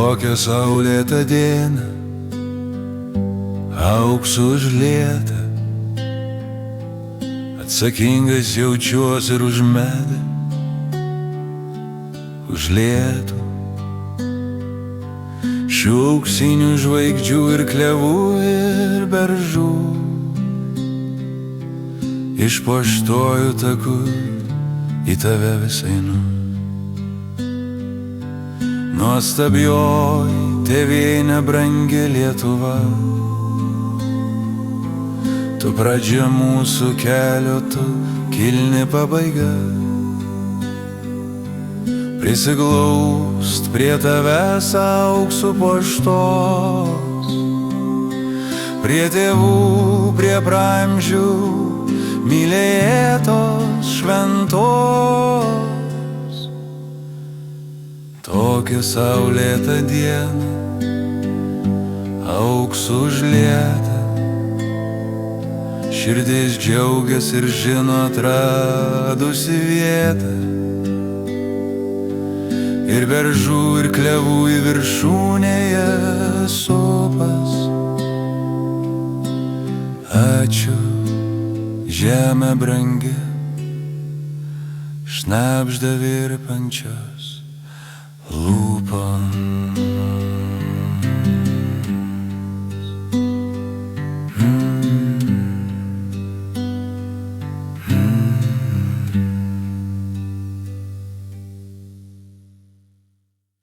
Tokią saulėtą dieną, auksu užlietą, atsakingas jaučiuosi ir už medą, už lietų, šių auksinių žvaigždžių ir klevų ir beržų, išpuoštuoju taku į tave vis einu. Nuostabioji tėvynė brangi Lietuva, tu pradžia mūsų kelio, tu kilni pabaiga. Prisiglaust prie tavęs auksų puoštos, prie tėvų, prie praamžių mylėtos šventos. Tokią saulėtą dieną, auksu užlietą, širdis džiaugiasi ir žino atradusi vietą, ir beržų ir klevų į viršūnėje sopas. Ačiū, žemė brangi, šnabžda virpančios